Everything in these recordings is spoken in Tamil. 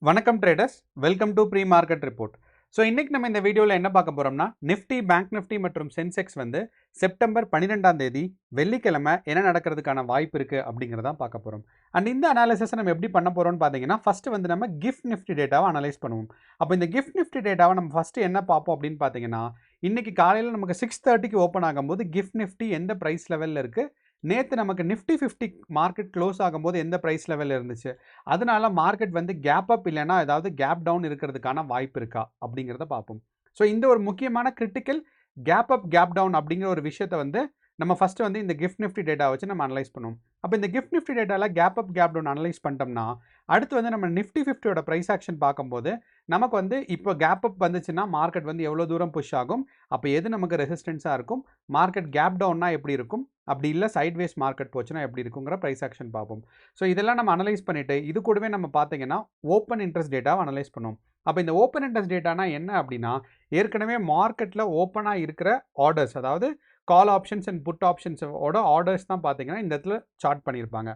வணக்கம் traders, welcome to pre market report. So இன்றைக்கி நம்ம இந்த வீடியோவில் என்ன பார்க்க போகிறோம்னா, நிஃப்டி, பேங்க் நிஃப்டி மற்றும் சென்செக்ஸ் வந்து செப்டம்பர் 12ஆம் தேதி வெள்ளிக்கிழமை என்ன நடக்கிறதுக்கான வாய்ப்பு இருக்குது அப்படிங்கிறதான் பார்க்க போகிறோம். அண்ட் இந்த அனாலிசிஸை நம்ம எப்படி பண்ண போகிறோம்னு பார்த்தீங்கன்னா, ஃபஸ்ட்டு வந்து நம்ம கிஃப்ட் நிஃப்டி டேட்டாவை அனலைஸ் பண்ணுவோம். அப்போ இந்த கிஃப்ட் நிஃப்டி டேட்டாவை நம்ம ஃபஸ்ட்டு என்ன பார்ப்போம் அப்படின்னு பார்த்தீங்கன்னா, இன்றைக்கி காலையில் நமக்கு 6:30க்கு ஓப்பன் ஆகும்போது கிஃப்ட் நிஃப்டி எந்த ப்ரைஸ் லெவலில் இருக்குது, நேற்று நமக்கு நிஃப்டி 50 மார்க்கெட் க்ளோஸ் ஆகும்போது எந்த ப்ரைஸ் லெவலில் இருந்துச்சு, அதனால மார்க்கெட் வந்து கேப் அப் இல்லைனா ஏதாவது கேப் டவுன் இருக்கிறதுக்கான வாய்ப்பு இருக்கா அப்படிங்கிறத பார்ப்போம். ஸோ இந்த ஒரு முக்கியமான critical gap up gap down அப்படிங்கிற ஒரு விஷயத்தை வந்து நம்ம ஃபஸ்ட்டு வந்து இந்த கிஃப்ட் நிஃப்டி டேட்டா வச்சு நம்ம அனலைஸ் பண்ணுவோம். அப்போ இந்த கிஃப்ட் நிஃப்டி டேட்டாவில் gap up gap down analyse பண்ணிட்டோம்னா, அடுத்து வந்து நம்ம நிஃப்டி 50யோட ப்ரைஸ் ஆக்ஷன் பார்க்கும்போது நமக்கு வந்து இப்போ கேப் அப் வந்துச்சுன்னா மார்க்கெட் வந்து எவ்வளோ தூரம் புஷ் ஆகும், அப்போ எது நமக்கு ரெசிஸ்டன்ஸாக இருக்கும், மார்க்கெட் கேப் டவுன்னா எப்படி இருக்கும், அப்படி இல்லை சைட்வேஸ் மார்க்கெட் போச்சுன்னா எப்படி இருக்குங்கிற ப்ரைஸ் ஆக்ஷன் பார்ப்போம். ஸோ இதெல்லாம் நம்ம அனலைஸ் பண்ணிவிட்டு இது கூடவே நம்ம பார்த்தீங்கன்னா ஓப்பன் இன்ட்ரெஸ்ட் டேட்டாவை அனலைஸ் பண்ணுவோம். அப்போ இந்த ஓப்பன் இன்ட்ரெஸ்ட் டேட்டானா என்ன அப்படின்னா, ஏற்கனவே மார்க்கெட்டில் ஓப்பனாக இருக்கிற ஆர்டர்ஸ், அதாவது கால் ஆப்ஷன்ஸ் அண்ட் புட் ஆப்ஷன்ஸோட ஆர்டர்ஸ் தான் பார்த்தீங்கன்னா இந்த இடத்துல சார்ட் பண்ணியிருப்பாங்க.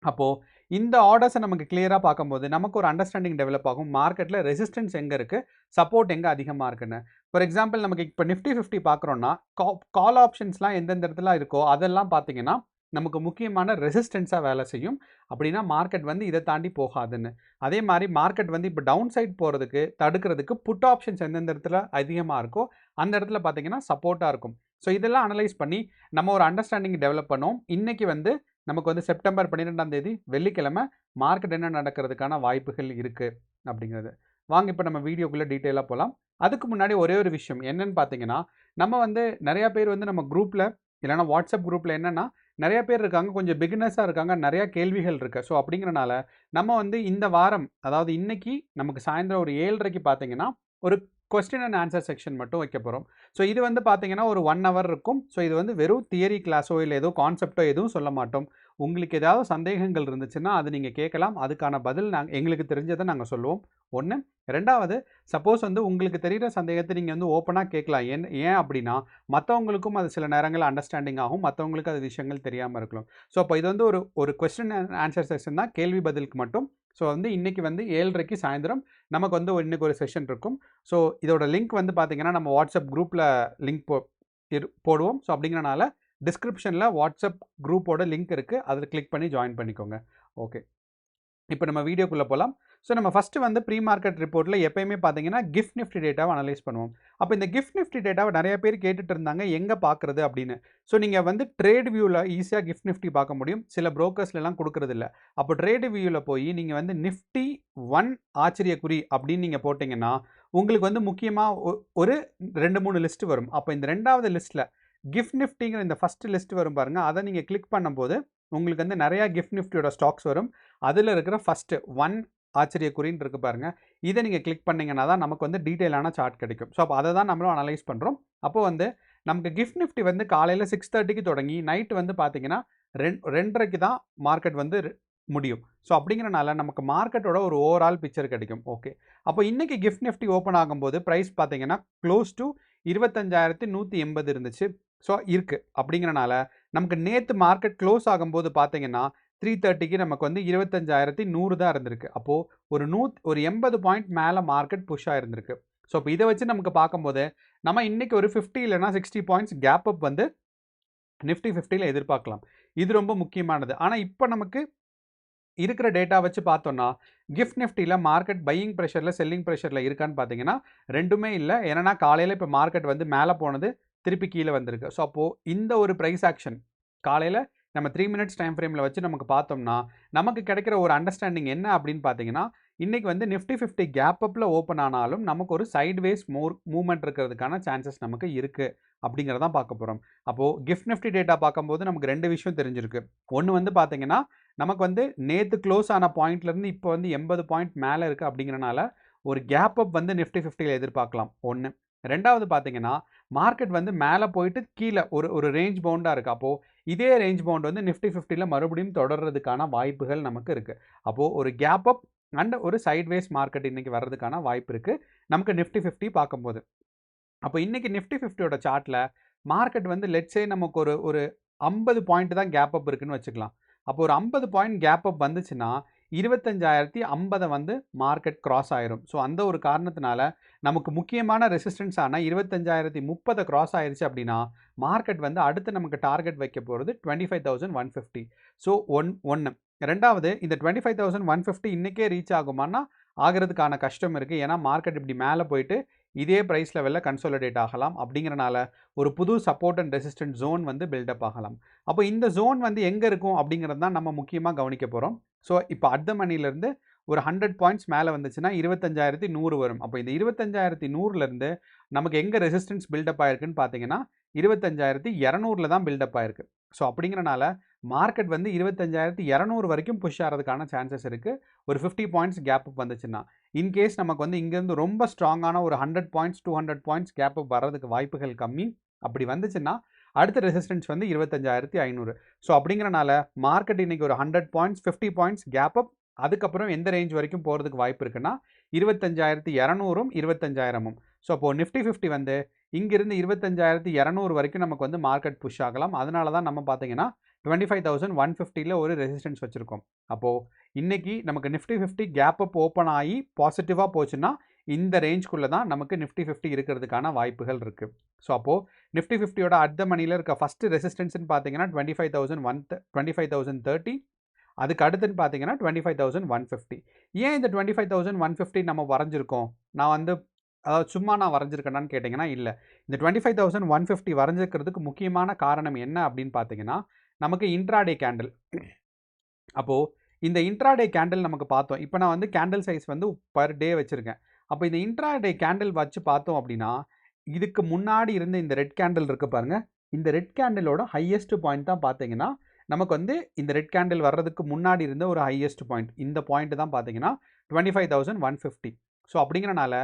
அப்போது இந்த ஆர்டர்ஸை நமக்கு கிளியராக பார்க்கும்போது நமக்கு ஒரு அண்டர்ஸ்டாண்டிங் டெவலப் ஆகும், மார்க்கெட்டில் ரெசிஸ்டன்ஸ் எங்கே இருக்குது, சப்போர்ட் எங்கே அதிகமாக இருக்குன்னு. ஃபார் எக்ஸாம்பிள் நமக்கு இப்போ நிஃப்டி 50 பார்க்குறோன்னா கால் ஆப்ஷன்ஸ்லாம் எந்தெந்த இடத்துல இருக்கோ அதெல்லாம் பார்த்தீங்கன்னா நமக்கு முக்கியமான ரெசிஸ்டன்ஸாக வேலை செய்யும். அப்படின்னா மார்க்கெட் வந்து இதை தாண்டி போகாதுன்னு. அதே மாதிரி மார்க்கெட் வந்து இப்போ டவுன் சைட் போகிறதுக்கு தடுக்கிறதுக்கு புட் ஆப்ஷன்ஸ் எந்தெந்த இடத்துல அதிகமாக இருக்கோ அந்த இடத்துல பார்த்தீங்கன்னா சப்போர்ட்டாக இருக்கும். ஸோ இதெல்லாம் அனலைஸ் பண்ணி நம்ம ஒரு அண்டர்ஸ்டாண்டிங் டெவலப் பண்ணோம். இன்றைக்கி வந்து நமக்கு வந்து செப்டம்பர் 12ஆம் தேதி வெள்ளிக்கிழமை மார்க்கெட் என்ன நடக்கிறதுக்கான வாய்ப்புகள் இருக்குது அப்படிங்கிறது. வாங்க இப்போ நம்ம வீடியோக்குள்ளே டீட்டெயிலாக போகலாம். அதுக்கு முன்னாடி ஒரே ஒரு விஷயம் என்னென்னு பார்த்தீங்கன்னா, நம்ம வந்து நிறையா பேர் வந்து நம்ம குரூப்பில் இல்லைனா வாட்ஸ்அப் குரூப்பில் என்னென்னா நிறையா பேர் இருக்காங்க, கொஞ்சம் பிகினர்ஸாக இருக்காங்க, நிறையா கேள்விகள் இருக்குது. ஸோ அப்படிங்கிறனால நம்ம வந்து இந்த வாரம், அதாவது இன்றைக்கி நமக்கு சாயந்தரம் ஒரு 7:30க்கு பார்த்தீங்கன்னா ஒரு கொஸ்டின் அண்ட் ஆன்சர் செக்ஷன் மட்டும் வைக்க போகிறோம். ஸோ இது வந்து பார்த்தீங்கன்னா ஒரு 1 hour இருக்கும். ஸோ இது வந்து வெறும் தியரி கிளாஸோ இல்லை ஏதோ கான்செப்டோ எதுவும் சொல்ல மாட்டோம். உங்களுக்கு ஏதாவது சந்தேகங்கள் இருந்துச்சுன்னா அது நீங்கள் கேட்கலாம். அதுக்கான பதில் எங்களுக்கு தெரிஞ்சதை நாங்கள் சொல்லுவோம். 1. 2வது, சப்போஸ் வந்து உங்களுக்கு தெரிகிற சந்தேகத்தை நீங்கள் வந்து ஓப்பனாக கேட்கலாம். ஏன் அப்படின்னா மற்றவங்களுக்கும் அது சில நேரங்கள் அண்டர்ஸ்டாண்டிங் ஆகும், மற்றவங்களுக்கு அது விஷயங்கள் தெரியாமல் இருக்கலாம். ஸோ அப்போ இது வந்து ஒரு கொஸ்டின் அண்ட் ஆன்சர் செஷன் தான், கேள்வி பதிலுக்கு மட்டும். ஸோ வந்து இன்றைக்கி வந்து 7:30க்கு சாயந்தரம் நமக்கு வந்து இன்றைக்கி ஒரு செஷன் இருக்கும். ஸோ இதோட லிங்க் வந்து பார்த்திங்கன்னா நம்ம வாட்ஸ்அப் குரூப்பில் லிங்க் போடுவோம். ஸோ அப்படிங்கிறனால டிஸ்கிரிப்ஷனில் வாட்ஸ்அப் குரூப்போட லிங்க் இருக்குது, அதில் கிளிக் பண்ணி ஜாயின் பண்ணிக்கோங்க. ஓகே, இப்போ நம்ம வீடியோக்குள்ளே போகலாம். ஸோ நம்ம ஃபஸ்ட்டு வந்து ப்ரீ மார்க்கெட் ரிப்போர்ட்டில் எப்போயுமே பார்த்தீங்கன்னா கிஃப்ட் நிஃப்டி டேட்டாவை அனலைஸ் பண்ணுவோம். அப்போ இந்த கிஃப்ட் நிஃப்டி டேட்டாவை நிறைய பேர் கேட்டுட்டு இருந்தாங்க, எங்கே பார்க்குறது அப்படின்னு. ஸோ நீங்கள் வந்து ட்ரேட் வியூவில் ஈஸியாக கிஃப்ட் நிஃப்டி பார்க்க முடியும், சில ப்ரோக்கர்ஸ்லாம் கொடுக்குறதில்ல. அப்போ ட்ரேட் வியூவில் போய் நீங்கள் வந்து நிஃப்டி 1 ஆச்சரியக்குறி அப்படின்னு நீங்கள் போட்டிங்கன்னா உங்களுக்கு வந்து முக்கியமாக ஒரு 2-3 லிஸ்ட்டு வரும். அப்போ இந்த 2வது லிஸ்ட்டில் கிஃப்ட் நிஃப்டிங்கிற இந்த ஃபஸ்ட்டு லிஸ்ட் வரும் பாருங்கள், அதை நீங்கள் கிளிக் பண்ணும்போது உங்களுக்கு வந்து நிறையா கிஃப்ட் நிஃப்டியோட ஸ்டாக்ஸ் வரும். அதில் இருக்கிற ஃபஸ்ட்டு 1 ஆச்சரியக்குறின்னு இருக்குது பாருங்கள், இதை நீங்கள் கிளிக் பண்ணிங்கன்னா தான் நமக்கு வந்து டீட்டெயிலான சார்ட் கிடைக்கும். ஸோ அப்போ அதை தான் நம்மளும் அனலைஸ் பண்ணுறோம். அப்போ வந்து நமக்கு கிஃப்ட் நிஃப்டி வந்து காலையில் 6:30க்கு தொடங்கி நைட்டு வந்து பார்த்தீங்கன்னா 2:30க்கு தான் மார்க்கெட் வந்து முடியும். ஸோ அப்படிங்கிறனால நமக்கு மார்க்கெட்டோட ஒரு ஓவரால் பிக்சர் கிடைக்கும். ஓகே, அப்போ இன்றைக்கி கிஃப்ட் நிஃப்டி ஓப்பன் ஆகும்போது ப்ரைஸ் பார்த்தீங்கன்னா க்ளோஸ் டு 25,180 இருந்துச்சு. ஸோ இருக்குது. அப்படிங்கிறனால நமக்கு நேற்று மார்க்கெட் க்ளோஸ் ஆகும்போது பார்த்தீங்கன்னா 3:30க்கு நமக்கு வந்து 25,100 தான் இருந்திருக்கு. அப்போது ஒரு 80 பாயிண்ட் மேலே மார்க்கெட் புஷ் ஆகிருந்திருக்கு. ஸோ இப்போ இதை வச்சு நமக்கு பார்க்கும்போது நம்ம இன்றைக்கி ஒரு 50 இல்லைனா 60 பாயிண்ட்ஸ் கேப் அப் வந்து நிஃப்டி 50ல் எதிர்பார்க்கலாம். இது ரொம்ப முக்கியமானது. ஆனால் இப்போ நமக்கு இருக்கிற டேட்டா வச்சு பார்த்தோன்னா கிஃப்ட் நிஃப்டியில் மார்க்கெட் பையிங் ப்ரெஷரில் செல்லிங் ப்ரெஷரில் இருக்கான்னு பார்த்தீங்கன்னா ரெண்டுமே இல்லை. ஏன்னா காலையில் இப்போ மார்க்கெட் வந்து மேலே போனது திருப்பி கீழே வந்திருக்கு. ஸோ அப்போது இந்த ஒரு ப்ரைஸ் ஆக்ஷன் காலையில் நம்ம 3 minutes டைம் ஃப்ரேமில் வச்சு நமக்கு பார்த்தோம்னா நமக்கு கிடைக்கிற ஒரு அண்டர்ஸ்டாண்டிங் என்ன அப்படின்னு பார்த்தீங்கன்னா, இன்றைக்கி வந்து நிஃப்டி 50 கேப் அப்பில் ஓப்பன் ஆனாலும் நமக்கு ஒரு சைட்வேஸ் மூவ்மெண்ட் இருக்கிறதுக்கான சான்சஸ் நமக்கு இருக்குது அப்படிங்கிறதான் பார்க்க போகிறோம். அப்போது கிஃப்ட் நிஃப்டி டேட்டா பார்க்கும்போது நமக்கு 2 விஷயம் தெரிஞ்சிருக்கு. ஒன்று வந்து பார்த்தீங்கன்னா நமக்கு வந்து நேற்று க்ளோஸ் ஆன பாயிண்ட்லேருந்து இப்போ வந்து 80 பாயிண்ட் மேலே இருக்குது. அப்படிங்கிறனால ஒரு கேப் அப் வந்து நிஃப்டி 50ல் எதிர்பார்க்கலாம். 1. 2வது பார்த்தீங்கன்னா மார்க்கெட் வந்து மேலே போயிட்டு கீழே ஒரு ரேஞ்ச் பவுண்டாக இருக்குது. அப்போது இதே ரேஞ்ச் பவுண்ட் வந்து நிஃப்டி 50ல் மறுபடியும் தொடர்றதுக்கான வாய்ப்புகள் நமக்கு இருக்குது. அப்போது ஒரு கேப் அப் அண்ட் ஒரு சைட்வேஸ் மார்க்கெட் இன்றைக்கி வர்றதுக்கான வாய்ப்பு இருக்குது நமக்கு நிஃப்டி 50 பார்க்கும்போது. அப்போ இன்றைக்கி நிஃப்டி 50யோட சார்ட்டில் மார்க்கெட் வந்து லெட்ஸே நமக்கு ஒரு 50 பாயிண்ட் தான் கேப் அப் இருக்குதுன்னு வச்சுக்கலாம். அப்போ ஒரு 50 பாயிண்ட் கேப் அப் வந்துச்சுன்னா 25,050 வந்து மார்க்கெட் கிராஸ் ஆயிரும். ஸோ அந்த ஒரு காரணத்தினால நமக்கு முக்கியமான ரெசிஸ்டன்ஸ் ஆன 25,030 கிராஸ் ஆயிருச்சு அப்படின்னா மார்க்கெட் வந்து அடுத்து நமக்கு டார்கெட் வைக்க போகிறது 25,150. ஸோ ஒன்று. ரெண்டாவது, இந்த 25,150 இன்றைக்கே ரீச் ஆகுமானா ஆகிறதுக்கான கஷ்டம் இருக்குது. ஏன்னா மார்க்கெட் இப்படி மேலே போயிட்டு இதே ப்ரைஸ் லெவலில் கன்சாலிடேட் ஆகலாம். அப்படிங்கிறனால ஒரு புது சப்போர்ட் அண்ட் ரெசிஸ்டன்ட் ஜோன் வந்து பில்டப் ஆகலாம். அப்போ இந்த ஜோன் வந்து எங்கே இருக்கும் அப்படிங்கிறது தான் நம்ம முக்கியமாக கவனிக்க போகிறோம். ஸோ இப்போ அட் த மணிலேருந்து ஒரு 100 பாயிண்ட்ஸ் மேலே வந்துச்சுன்னா 25,100 வரும். அப்போ இந்த 25,100லேருந்து நமக்கு எங்கே ரெசிஸ்டன்ஸ் பில்டப் ஆயிருக்குன்னு பார்த்தீங்கன்னா 25,200 தான் பில்டப் ஆயிருக்கு. ஸோ அப்படிங்கிறனால மார்க்கெட் வந்து 25,200 வரைக்கும் புஷ் ஆகிறதுக்கான சான்சஸ் இருக்குது. ஒரு 50 பாயிண்ட்ஸ் கேப் அப் வந்துச்சுன்னா. இன்கேஸ் நமக்கு வந்து இங்கேருந்து ரொம்ப ஸ்ட்ராங்கான ஒரு 100 பாயிண்ட்ஸ் 200 பாயிண்ட்ஸ் கேப் அப் வர்றதுக்கு வாய்ப்புகள் கம்மி. அப்படி வந்துச்சுன்னா அடுத்த ரெசிஸ்டன்ஸ் வந்து 25,500. ஸோ அப்படிங்கிறனால மார்க்கெட் இன்னைக்கு ஒரு 100 பாயிண்ட்ஸ் 50 பாயிண்ட்ஸ் கேப் அப், அதுக்கப்புறம் எந்த ரேஞ்ச் வரைக்கும் போகிறதுக்கு வாய்ப்பு இருக்குன்னா 25,200ம் 25,000ம். ஸோ அப்போது நிஃப்டி 50 வந்து இங்கிருந்து 25,200 வரைக்கும் நமக்கு வந்து மார்க்கெட் புஷ் ஆகலாம். அதனால தான் நம்ம பார்த்தீங்கன்னா 25,150ல் ஒரு ரெசிஸ்டன்ஸ் வச்சுருக்கோம். அப்போது இன்றைக்கி நமக்கு நிஃப்டி 50 கேப் அப் ஓப்பன் ஆகி பாசிட்டிவாக போச்சுன்னா இந்த ரேஞ்சுக்குள்ளே தான் நமக்கு நிஃப்டி 50 இருக்கிறதுக்கான வாய்ப்புகள் இருக்குது. ஸோ அப்போது நிஃப்டி 50யோட அட் த மணியில் இருக்க ஃபஸ்ட்டு ரெசிஸ்டன்ஸ்னு பார்த்தீங்கன்னா 25,030. அதுக்கு அடுத்துன்னு பார்த்தீங்கன்னா 25,150. ஏன் இந்த 25,150 நம்ம வரைஞ்சிருக்கோம்? நான் வந்து அதாவது சும்மா நான் வரைஞ்சிருக்கேனான்னு கேட்டிங்கன்னா இல்லை. இந்த 25,150 வரைஞ்சிருக்கிறதுக்கு முக்கியமான காரணம் என்ன அப்படின்னு பார்த்தீங்கன்னா நமக்கு இன்ட்ராடே கேண்டில். அப்போது இந்த இன்ட்ராடே கேண்டில் நமக்கு பார்த்தோம். இப்போ நான் வந்து கேண்டில் சைஸ் வந்து பர் டே வச்சுருக்கேன். அப்போ இந்த இன்ட்ராடே கேண்டில் வச்சு பார்த்தோம் அப்படின்னா இதுக்கு முன்னாடி இருந்த இந்த ரெட் கேண்டில் இருக்குது பாருங்கள். இந்த ரெட் கேண்டிலோட ஹையஸ்ட் பாயிண்ட் தான் பார்த்தீங்கன்னா நமக்கு வந்து இந்த ரெட் கேண்டில் வர்றதுக்கு முன்னாடி இருந்த ஒரு ஹையஸ்ட் பாயிண்ட். இந்த பாயிண்ட் தான் பார்த்தீங்கன்னா 25,150. ஸோ அப்படிங்கிறனால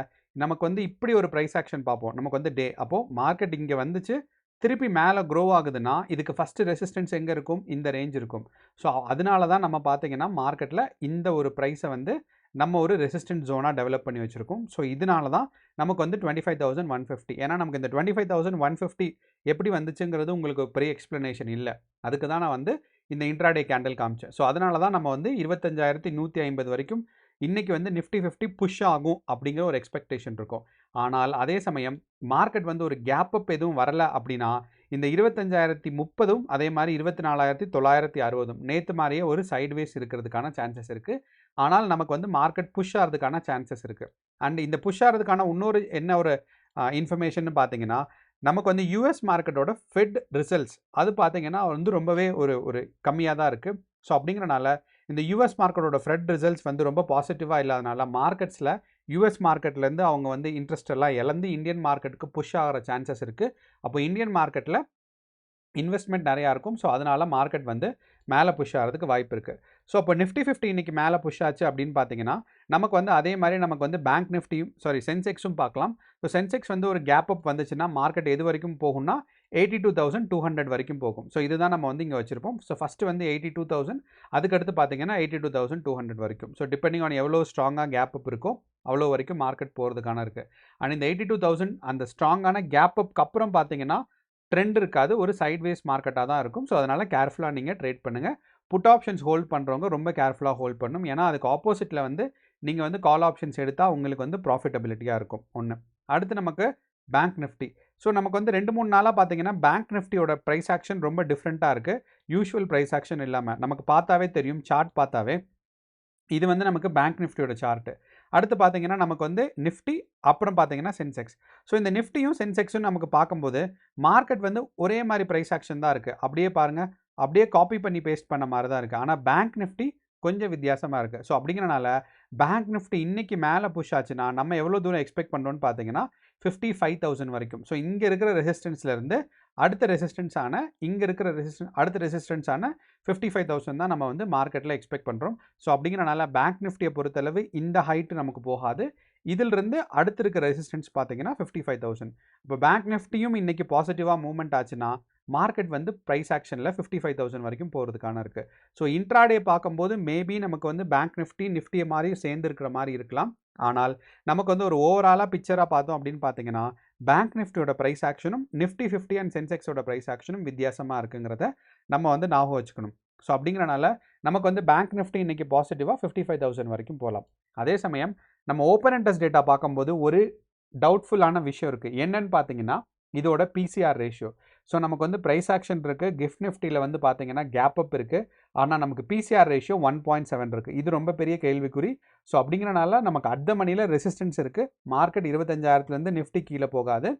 நமக்கு வந்து இப்படி ஒரு ப்ரைஸ் ஆக்ஷன் பார்ப்போம். நமக்கு வந்து டே அப்போது மார்க்கெட் இங்கே வந்துச்சு திருப்பி மேலே க்ரோ ஆகுதுன்னா இதுக்கு ஃபஸ்ட்டு ரெசிஸ்டன்ஸ் எங்கே இருக்கும்? இந்த ரேஞ்ச் இருக்கும். ஸோ அதனால தான் நம்ம பார்த்தீங்கன்னா மார்க்கெட்டில் இந்த ஒரு ப்ரைஸை வந்து நம்ம ஒரு ரெசிஸ்டன்ட் ஜோனாக டெவலப் பண்ணி வச்சுருக்கோம். ஸோ இதனால தான் நமக்கு வந்து 25,150. ஏன்னா நமக்கு இந்த 25,150 எப்படி வந்துச்சுங்கிறது உங்களுக்கு பெரிய எக்ஸ்ப்ளனேஷன் இல்லை. அதுக்கு தான் நான் வந்து இந்த இன்ட்ராடே கேண்டில் காமிச்சேன். ஸோ அதனால தான் நம்ம வந்து 25,150 வரைக்கும் இன்றைக்கி வந்து நிஃப்டி 50 புஷ் ஆகும் அப்படிங்கிற ஒரு எக்ஸ்பெக்டேஷன் இருக்கும். ஆனால் அதே சமயம் மார்க்கெட் வந்து ஒரு கேப் அப் எதுவும் வரலை அப்படின்னா இந்த 25,030ம் அதே மாதிரி 24,960 நேற்று மாதிரியே ஒரு சைட்வேஸ் இருக்கிறதுக்கான சான்சஸ் இருக்குது. ஆனால் நமக்கு வந்து மார்க்கெட் புஷ் ஆகிறதுக்கான சான்சஸ் இருக்குது. அண்ட் இந்த புஷ் ஆகிறதுக்கான இன்னொரு என்ன ஒரு இன்ஃபர்மேஷன் பார்த்தீங்கன்னா நமக்கு வந்து யூஎஸ் மார்க்கெட்டோட ஃபெட் ரிசல்ட்ஸ் அது பார்த்தீங்கன்னா வந்து ரொம்பவே ஒரு கம்மியாக தான் இருக்குது. ஸோ அப்படிங்கிறனால இந்த யூஎஸ் மார்க்கெட்டோட ஃபெட் ரிசல்ட்ஸ் வந்து ரொம்ப பாசிட்டிவாக இல்லாதனால மார்க்கெட்ஸில் யூஎஸ் மார்க்கெட்லேருந்து அவங்க வந்து இன்ட்ரெஸ்ட் எல்லாம் இழந்து இந்தியன் மார்க்கெட்டுக்கு புஷ் ஆகிற சான்சஸ் இருக்குது. அப்போ இந்தியன் மார்க்கெட்டில் இன்வெஸ்ட்மெண்ட் நிறையா இருக்கும். ஸோ அதனால் மார்க்கெட் வந்து மேலே புஷ் ஆகிறதுக்கு வாய்ப்பு இருக்குது. ஸோ அப்போ நிஃப்டி 50 இன்றைக்கி மேலே புஷ் ஆச்சு அப்படின்னு பார்த்தீங்கன்னா நமக்கு வந்து அதே மாதிரி நமக்கு வந்து பேங்க் நிஃப்டியும் சென்செக்ஸும் பார்க்கலாம். ஸோ சென்செக்ஸ் வந்து ஒரு கேப் அப் வந்துச்சுன்னா மார்க்கெட் எது வரைக்கும் போகும்னா 82,200 வரைக்கும் போகும். ஸோ இதுதான் நம்ம வந்து இங்கே வச்சுருப்போம். ஸோ ஃபஸ்ட்டு வந்து 82,000, அதுக்கடுத்து பார்த்தீங்கன்னா 82,200 வரைக்கும். ஸோ டிபெண்டிங் ஆன் எவ்வளோ ஸ்ட்ராங்காக கேப் அப் இருக்கோ அவ்வளோ வரைக்கும் மார்க்கெட் போகிறதுக்கான இருக்குது. அண்ட் இந்த 82,000 அந்த ஸ்ட்ராங்கான கேப் அப்க்கு அப்புறம் பார்த்தீங்கன்னா ட்ரெண்ட் இருக்காது, ஒரு சைட்வேஸ் மார்க்கெட்டாக தான் இருக்கும். ஸோ அதனால் கேர்ஃபுல்லாக நீங்கள் ட்ரேட் பண்ணுங்கள். புட் ஆப்ஷன்ஸ் ஹோல்ட் பண்ணுறவங்க ரொம்ப கேர்ஃபுல்லாக ஹோல்ட் பண்ணணும். ஏன்னா அதுக்கு ஆப்போசிட்டில் வந்து நீங்கள் வந்து கால் ஆப்ஷன்ஸ் எடுத்தால் உங்களுக்கு வந்து ப்ராஃபிட்டபிலிட்டியாக இருக்கும். ஒன்று. அடுத்து நமக்கு பேங்க் நிஃப்டி. ஸோ நமக்கு வந்து 2-3 நாளாக பார்த்தீங்கன்னா பேங்க் நிஃப்டியோட ப்ரைஸ் ஆக்ஷன் ரொம்ப டிஃப்ரெண்ட்டாக இருக்குது. யூஷுவல் ப்ரைஸ் ஆக்ஷன் இல்லாமல் நமக்கு பார்த்தாவே தெரியும், சார்ட் பார்த்தாவே இது வந்து நமக்கு பேங்க் நிஃப்டியோட சார்ட்டு. அடுத்து பார்த்தீங்கன்னா நமக்கு வந்து நிஃப்டி, அப்புறம் பார்த்தீங்கன்னா சென்செக்ஸ். ஸோ இந்த நிஃப்டியும் சென்செக்ஸும் நமக்கு பார்க்கும்போது மார்க்கெட் வந்து ஒரே மாதிரி ப்ரைஸ் ஆக்ஷன் தான் இருக்குது. அப்படியே பாருங்கள், அப்படியே காப்பி பண்ணி பேஸ்ட் பண்ண மாதிரி தான் இருக்குது. ஆனால் பேங்க் நிஃப்டி கொஞ்சம் வித்தியாசமாக இருக்குது. ஸோ அப்படிங்கிறனால பேங்க் நிஃப்டி இன்றைக்கி மேலே புஷ் ஆச்சுன்னா நம்ம எவ்வளோ தூரம் எக்ஸ்பெக்ட் பண்ணுறோன்னு பார்த்தீங்கன்னா 55,000 வரைக்கும். ஸோ இங்கே இருக்கிற ரெசிஸ்டன்ஸ்லேருந்து அடுத்த ரெசிஸ்டன்ஸான இங்கே இருக்கிற அடுத்த ரெசிஸ்டன்ஸான 55,000 தான் நம்ம வந்து மார்க்கெட்டில் எக்ஸ்பெக்ட் பண்ணுறோம். ஸோ அப்படிங்கிறனால பேங்க் நிஃப்டியை பொறுத்தளவு இந்த ஹைட்டு நமக்கு போகாது. இதிலிருந்து அடுத்து இருக்கிற ரெசிஸ்டன்ஸ் பார்த்தீங்கன்னா 55,000. இப்போ பேங்க் நிஃப்டியும் இன்றைக்கி பாசிட்டிவாக மூவ்மெண்ட் ஆச்சுன்னா மார்க்கெட் வந்து ப்ரைஸ் ஆக்ஷனில் 55,000 வரைக்கும் போகிறதுக்கான இருக்குது. ஸோ இன்ட்ராடே பார்க்கும்போது மேபி நமக்கு வந்து பேங்க் நிஃப்டியை மாதிரி சேர்ந்து இருக்கிற மாதிரி இருக்கலாம். ஆனால் நமக்கு வந்து ஒரு ஓவராலாக பிக்சராக பார்த்தோம் அப்படின்னு பார்த்தீங்கன்னா பேங்க் நிஃப்டியோட ப்ரைஸ் ஆக்ஷனும் நிஃப்டி 50 அண்ட் சென்செக்ஸோட ப்ரைஸ் ஆக்ஷனும் வித்தியாசமாக இருக்குங்கிறத நம்ம வந்து ஞாபகம் வச்சுக்கணும். ஸோ அப்படிங்கிறனால நமக்கு வந்து பேங்க் நிஃப்டி இன்னைக்கு பாசிட்டிவாக 55,000 வரைக்கும் போகலாம். அதே சமயம் நம்ம ஓப்பன் இன்ட்ரெஸ்ட் டேட்டா பார்க்கும்போது ஒரு டவுட்ஃபுல்லான விஷயம் இருக்குது. என்னன்னு பார்த்தீங்கன்னா இதோட பிசிஆர் ரேஷியோ. ஸோ நமக்கு வந்து ப்ரைஸ் ஆக்ஷன் இருக்குது, கிஃப்ட் நிஃப்டியில் வந்து பார்த்தீங்கன்னா கேப் அப் இருக்குது, ஆனால் நமக்கு பிசிஆர் ரேஷியோ 1.7 இருக்குது. இது ரொம்ப பெரிய கேள்விக்குறி. ஸோ அப்படிங்கிறனால நமக்கு அட் த மணியில் ரெசிஸ்டன்ஸ் இருக்குது. மார்க்கெட் 25,000லேருந்து நிஃப்டி கீழே போகாது.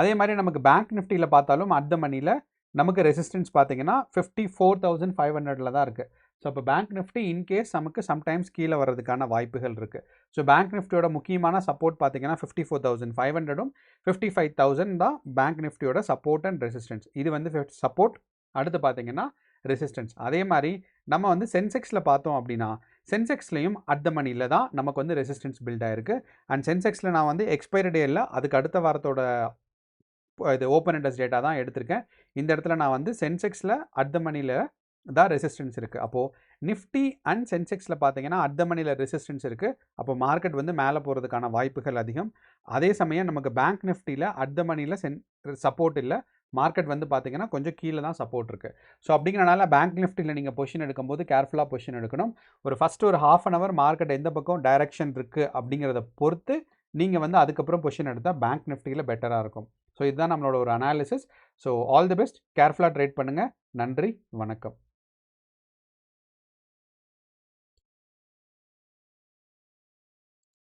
அதே மாதிரி நமக்கு பேங்க் நிஃப்டியில் பார்த்தாலும் அட் த மணியில் நமக்கு ரெசிஸ்டன்ஸ் பார்த்தீங்கன்னா 54,500ல் தான் இருக்குது. ஸோ இப்போ பேங்க் நிஃப்டி இன்கேஸ் நமக்கு சம்டைம்ஸ் கீழே வர்றதுக்கான வாய்ப்புகள் இருக்குது. ஸோ பேங்க் நிஃப்டியோட முக்கியமான சப்போர்ட் பார்த்தீங்கன்னா 54,500ம் 55,000 தான் பேங்க் நிஃப்டியோட சப்போர்ட் அண்ட் ரெசிஸ்டன்ஸ். இது வந்து சப்போர்ட், அடுத்து பார்த்தீங்கன்னா ரெசிஸ்டன்ஸ். அதே மாதிரி நம்ம வந்து சென்செக்ஸில் பார்த்தோம் அப்படின்னா சென்செக்ஸ்லையும் அட் த மணியில் தான் நமக்கு வந்து ரெசிஸ்டன்ஸ் பில்ட் ஆயிருக்கு. அண்ட் சென்செக்ஸில் நான் வந்து எக்ஸ்பைரி டே இல்லை, அதுக்கு அடுத்த வாரத்தோட இது ஓப்பன் இன்ட்ரெஸ்ட் டேட்டா தான் எடுத்திருக்கேன். இந்த இடத்துல நான் வந்து சென்செக்ஸில் அட் த மணியில் தான் ரெசிஸ்டன்ஸ் இருக்குது. அப்போது நிஃப்டி அண்ட் சென்செக்ஸில் பார்த்தீங்கன்னா அட் த மணியில் ரெசிஸ்டன்ஸ் இருக்குது. அப்போ மார்க்கெட் வந்து மேலே போகிறதுக்கான வாய்ப்புகள் அதிகம். அதே சமயம் நமக்கு பேங்க் நிஃப்டியில் அட் த மணியில் சப்போர்ட் இல்லை, மார்க்கெட் வந்து பார்த்தீங்கன்னா கொஞ்சம் கீழே தான் சப்போர்ட் இருக்குது. ஸோ அப்படிங்கிறனால பேங்க் நிஃப்டியில் நீங்கள் பொசிஷன் எடுக்கும்போது கேர்ஃபுல்லாக பொசிஷன் எடுக்கணும். ஃபஸ்ட்டு ஒரு ஹாஃப் அன் ஹவர் மார்க்கெட் எந்த பக்கம் டைரக்ஷன் இருக்குது அப்படிங்கிறத பொறுத்து நீங்கள் வந்து அதுக்கப்புறம் பொசிஷன் எடுத்தால் பேங்க் நிஃப்டியில் பெட்டராக இருக்கும். ஸோ இதுதான் நம்மளோட ஒரு analysis. So all the best, கேர்ஃபுல்லாக ட்ரேட் பண்ணுங்கள். நன்றி, வணக்கம்.